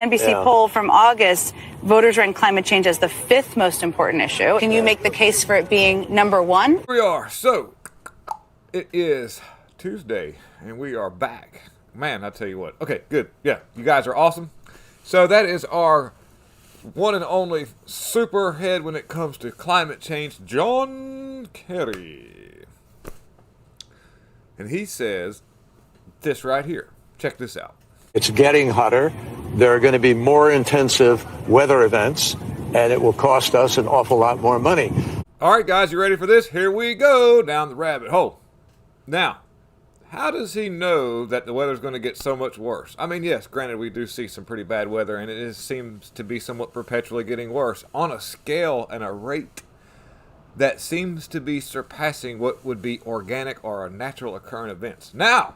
NBC poll from August, voters rank climate change as the fifth most important issue. Can you make the case for it being number one? Here we are. So, it is Tuesday, and we are back. Man, I tell you what. Okay, good. Yeah, you guys are awesome. So that is our one and only super head when it comes to climate change, John Kerry. And he says this right here. Check this out. It's getting hotter. There are going to be more intensive weather events, and it will cost us an awful lot more money. All right, guys, you ready for this? Here we go down the rabbit hole. Now, how does he know that the weather's going to get so much worse? I mean, yes, granted, we do see some pretty bad weather, and it seems to be somewhat perpetually getting worse on a scale and a rate that seems to be surpassing what would be organic or a natural occurring events. Now,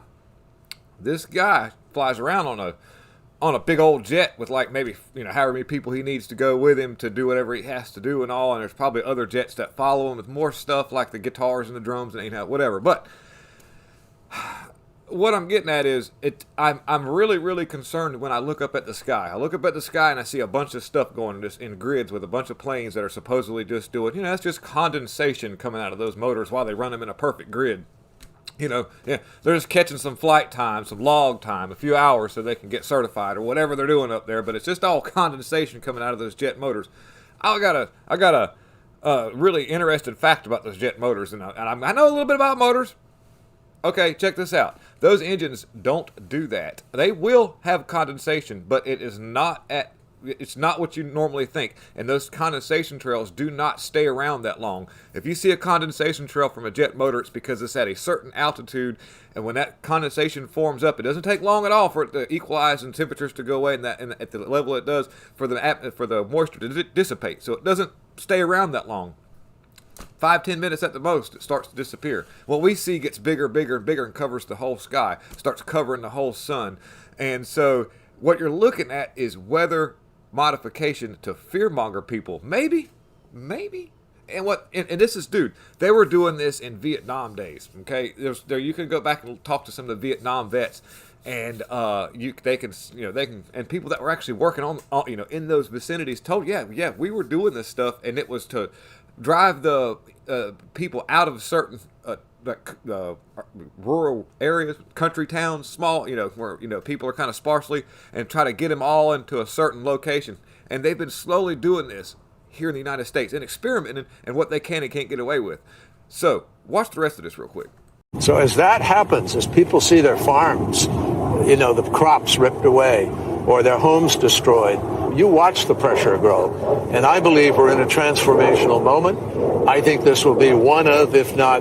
this guy flies around on a big old jet with like maybe, however many people he needs to go with him to do whatever he has to do and all, and there's probably other jets that follow him with more stuff like the guitars and the drums and whatever. But what I'm getting at is I'm really, really concerned when I look up at the sky. I look up at the sky and I see a bunch of stuff going just in grids with a bunch of planes that are supposedly just doing, that's just condensation coming out of those motors while they run them in a perfect grid. They're just catching some flight time, some log time, a few hours so they can get certified or whatever they're doing up there. But it's just all condensation coming out of those jet motors. I got a really interesting fact about those jet motors, and I know a little bit about motors. Okay, check this out. Those engines don't do that. They will have condensation, but it's not what you normally think. And those condensation trails do not stay around that long. If you see a condensation trail from a jet motor, it's because it's at a certain altitude. And when that condensation forms up, it doesn't take long at all for it to equalize and temperatures to go away and at the level it does for the moisture to dissipate. So it doesn't stay around that long. 5-10 minutes at the most, it starts to disappear. What we see gets bigger, bigger, and bigger and covers the whole sky, starts covering the whole sun. And so what you're looking at is weather modification to fearmonger people. Maybe. And this is, dude, they were doing this in Vietnam days, okay? You can go back and talk to some of the Vietnam vets, and they can, and people that were actually working on in those vicinities told, yeah, we were doing this stuff, and it was to drive the people out of certain rural areas, country towns, small, where people are kind of sparsely, and try to get them all into a certain location. And they've been slowly doing this here in the United States and experimenting and what they can and can't get away with. So watch the rest of this real quick. So as that happens, as people see their farms, the crops ripped away or their homes destroyed, you watch the pressure grow. And I believe we're in a transformational moment. I think this will be one of, if not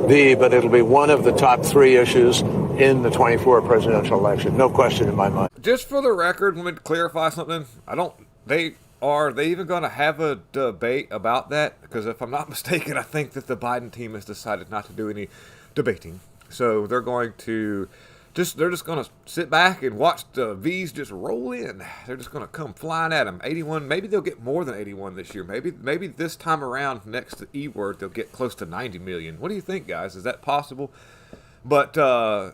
but it'll be one of the top three issues in the 24 presidential election. No question in my mind. Just for the record, let me clarify something. Are they even going to have a debate about that? Because if I'm not mistaken, I think that the Biden team has decided not to do any debating. So they're going to they're just going to sit back and watch the V's just roll in. They're just going to come flying at them. 81, maybe they'll get more than 81 this year. Maybe this time around, next to E-word, they'll get close to 90 million. What do you think, guys? Is that possible? But the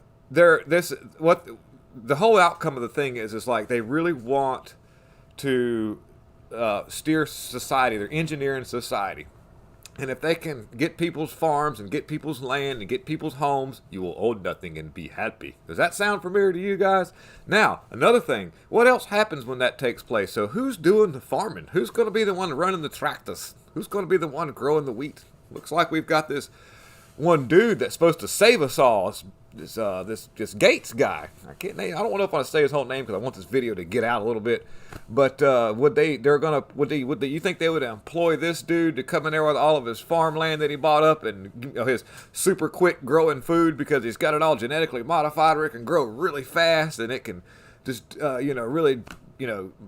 whole outcome of the thing is like they really want to steer society. They're engineering society. And if they can get people's farms and get people's land and get people's homes, you will own nothing and be happy. Does that sound familiar to you guys? Now, another thing, what else happens when that takes place? So who's doing the farming? Who's going to be the one running the tractors? Who's going to be the one growing the wheat? Looks like we've got this one dude that's supposed to save us all. This Gates guy. I don't know if I want to say his whole name because I want this video to get out a little bit. But would you think they would employ this dude to come in there with all of his farmland that he bought up and his super quick growing food because he's got it all genetically modified where it can grow really fast and it can just really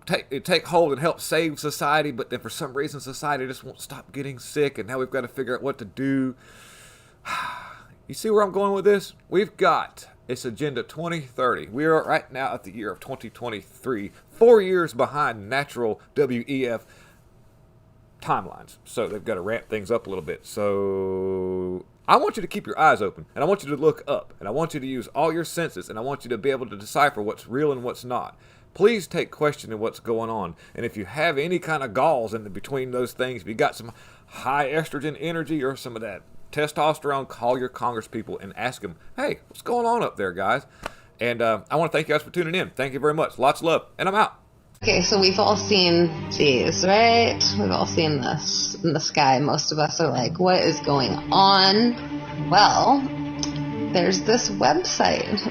take hold and help save society, but then for some reason society just won't stop getting sick, and now we've got to figure out what to do. You see where I'm going with this? We've got its Agenda 2030. We are right now at the year of 2023, 4 years behind natural WEF timelines. So they've got to ramp things up a little bit. So I want you to keep your eyes open, and I want you to look up, and I want you to use all your senses, and I want you to be able to decipher what's real and what's not. please take question in what's going on. And if you have any kind of galls in between those things, if you got some high estrogen energy or some of that testosterone, call your Congress people and ask them, hey, what's going on up there, guys? And I want to thank you guys for tuning in. Thank you very much. Lots of love. And I'm out. Okay, so we've all seen these, right? We've all seen this in the sky. Most of us are like, what is going on? Well, there's this website,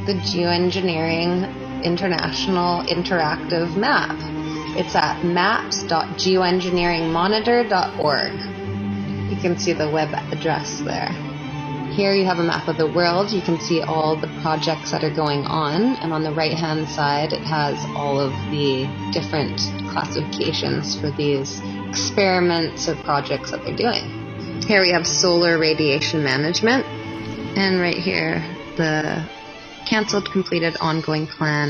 the Geoengineering International Interactive Map. It's at maps.geoengineeringmonitor.org. You can see the web address there. Here you have a map of the world. You can see all the projects that are going on. And on the right-hand side, it has all of the different classifications for these experiments or projects that they're doing. Here we have solar radiation management. And right here, the canceled, completed, ongoing plan.